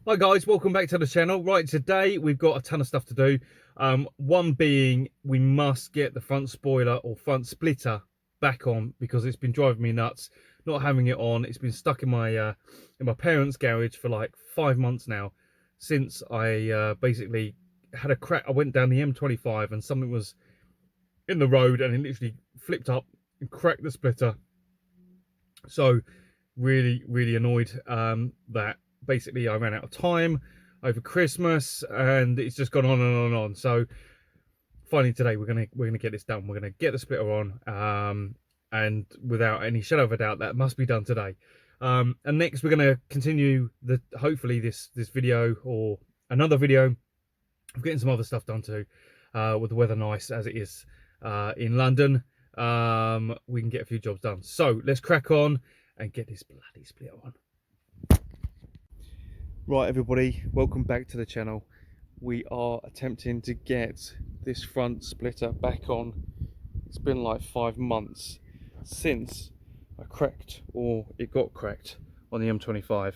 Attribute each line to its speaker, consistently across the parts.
Speaker 1: Hi guys, welcome back to the channel. Right, today we've got a ton of stuff to do. One being we must get the front spoiler or front splitter back on because it's been driving me nuts not having it on. It's been stuck in my parents' garage for like 5 months now since I basically had a crack. I went down the M25 and something was in the road and it literally flipped up and cracked the splitter. So really annoyed that basically I ran out of time over Christmas and it's just gone on and on and on. So finally today we're gonna get this done. We're gonna get the splitter on, and without any shadow of a doubt that must be done today. And next we're gonna continue hopefully this video or another video of getting some other stuff done too. With the weather nice as it is in London, we can get a few jobs done. So let's crack on and get this bloody splitter on. Right everybody, welcome back to the channel. We are attempting to get this front splitter back on. It's been like 5 months since I cracked, or it got cracked on the M25.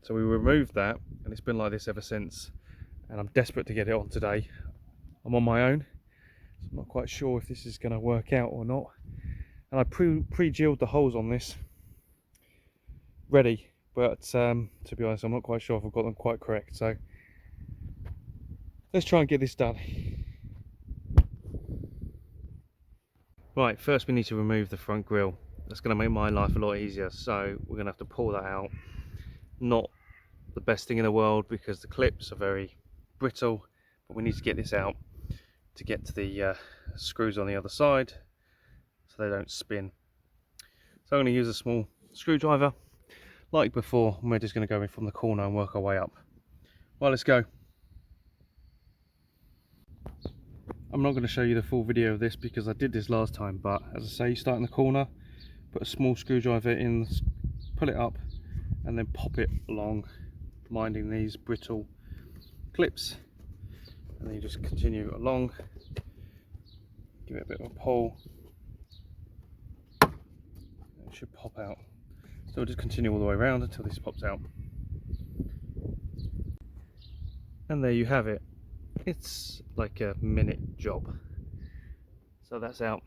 Speaker 1: So we removed that and it's been like this ever since. And I'm desperate to get it on today. I'm on my own, so I'm not quite sure if this is going to work out or not. And I pre-drilled the holes on this ready, but to be honest I'm not quite sure if I've got them quite correct, so let's try and get this done. Right, first we need to remove the front grille. That's going to make my life a lot easier, so we're going to have to pull that out. Not the best thing in the world because the clips are very brittle, but we need to get this out to get to the screws on the other side so they don't spin. So I'm going to use a small screwdriver like before, and we're just going to go in from the corner and work our way up. Well, let's go. I'm not going to show you the full video of this because I did this last time, but as I say, you start in the corner, put a small screwdriver in, pull it up, and then pop it along, minding these brittle clips, and then you just continue along, give it a bit of a pull, and it should pop out. So we'll just continue all the way around until this pops out. And there you have it. It's like a minute job. So that's out.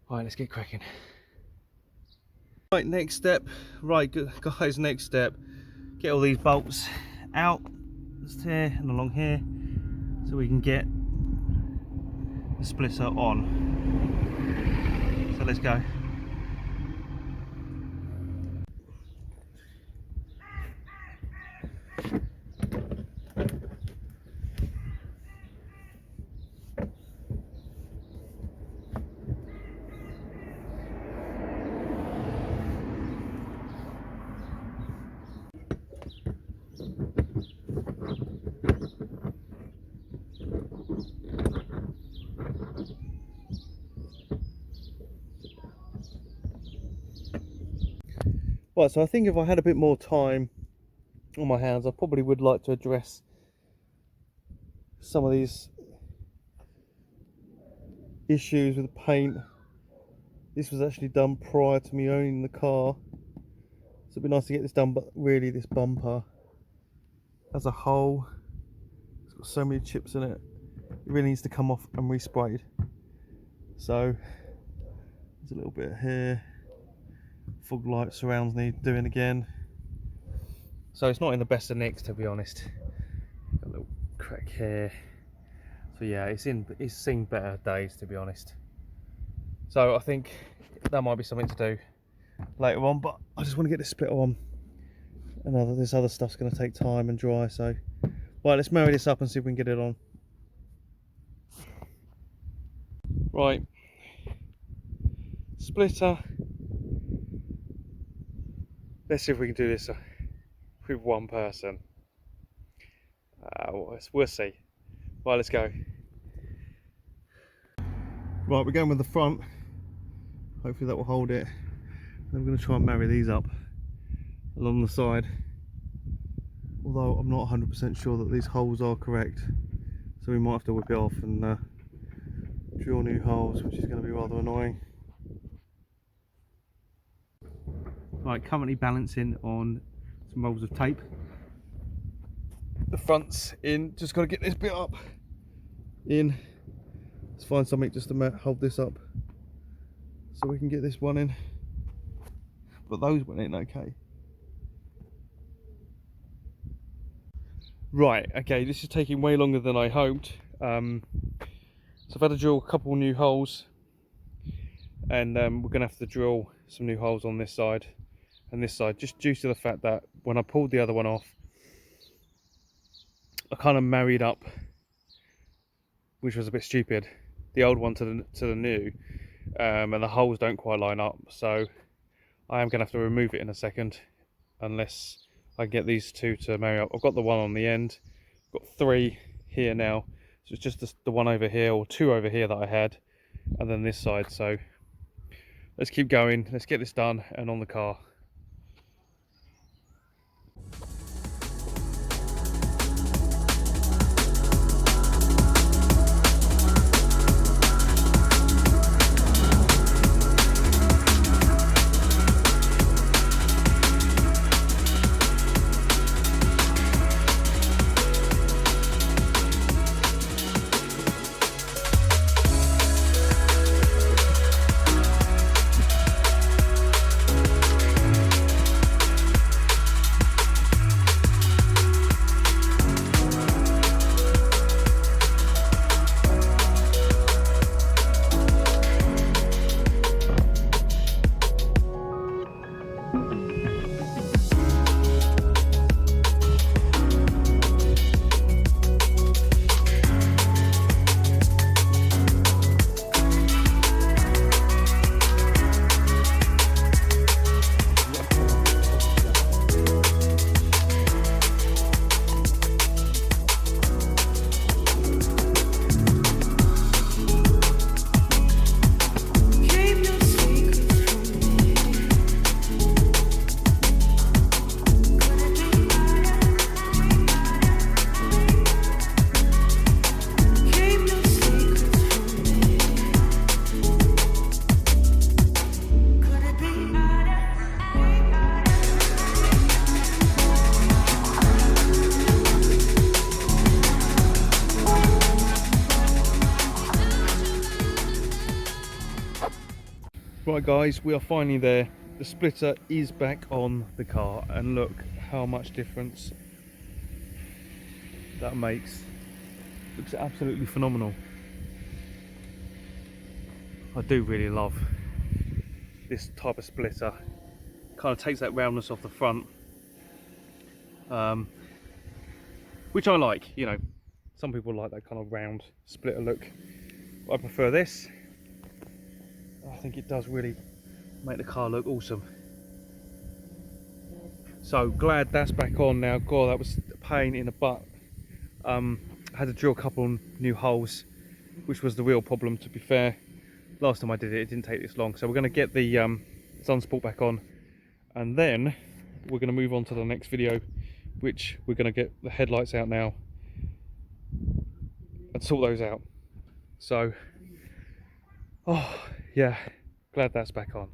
Speaker 1: Right, let's get cracking. Right, next step. Right, guys, next step. Get all these bolts out, just here and along here, so we can get the splitter on. So let's go. Right, so I think if I had a bit more time on my hands, I probably would like to address some of these issues with the paint. This was actually done prior to me owning the car, so it'd be nice to get this done, but really this bumper as a whole, it's got so many chips in it, it really needs to come off and resprayed. So there's a little bit here, fog light surrounds need doing again, so it's not in the best of nicks, to be honest. Got a little crack here, so yeah, it's seen better days, to be honest. So I think that might be something to do later on, but I just want to get this splitter on, and this other stuff's going to take time and dry. So right, let's marry this up and see if we can get it on. Right, splitter. Let's see if we can do this with one person. We'll see. Right, let's go. Right, we're going with the front. Hopefully that will hold it. Then we're going to try and marry these up along the side. Although I'm not 100% sure that these holes are correct, so we might have to whip it off and drill new holes, which is going to be rather annoying. Right, currently balancing on some rolls of tape. The front's in, just got to get this bit up in. Let's find something just to hold this up so we can get this one in. But those went in okay. Right, okay, this is taking way longer than I hoped. So I've had to drill a couple new holes, and we're going to have to drill some new holes on this side and this side, just due to the fact that when I pulled the other one off, I kind of married up, which was a bit stupid, the old one to the new, and the holes don't quite line up, so I am going to have to remove it in a second unless I get these two to marry up. I've got the one on the end, I've got 3 here now, so it's just the one over here, or 2 over here that I had, and then this side. So let's keep going, let's get this done and on the car. Right guys, we are finally there. The splitter is back on the car, and look how much difference that makes. Looks absolutely phenomenal. I do really love this type of splitter. Kind of takes that roundness off the front, which I like. You know, some people like that kind of round splitter look. I prefer this. I think it does really make the car look awesome. So glad that's back on now. God, that was a pain in the butt. I had to drill a couple new holes, which was the real problem, to be fair. Last time I did it, it didn't take this long. So we're going to get the Sunsport back on, and then we're going to move on to the next video, which we're going to get the headlights out now and sort those out. So, oh yeah, glad that's back on.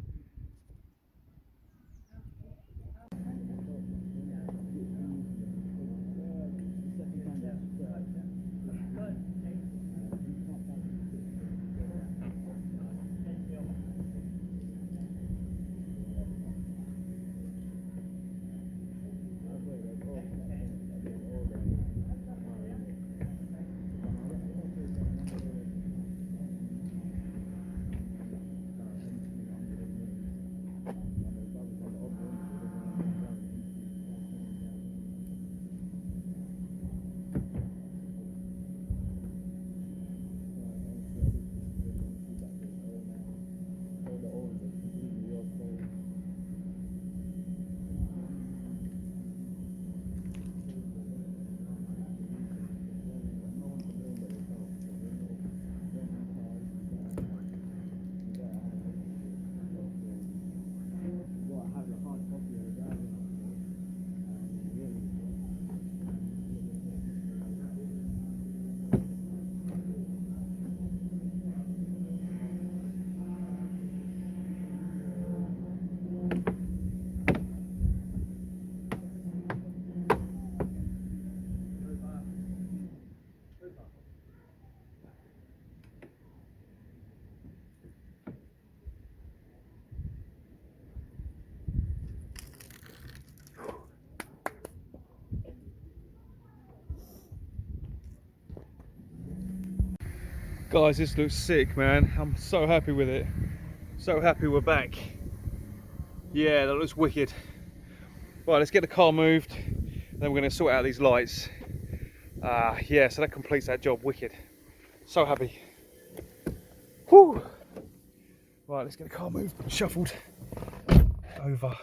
Speaker 1: Guys, this looks sick, man. I'm so happy with it. So happy we're back. Yeah, that looks wicked. Right, let's get the car moved. Then we're going to sort out these lights. Yeah, so that completes that job. Wicked. So happy. Whew. Right, let's get the car moved, shuffled over.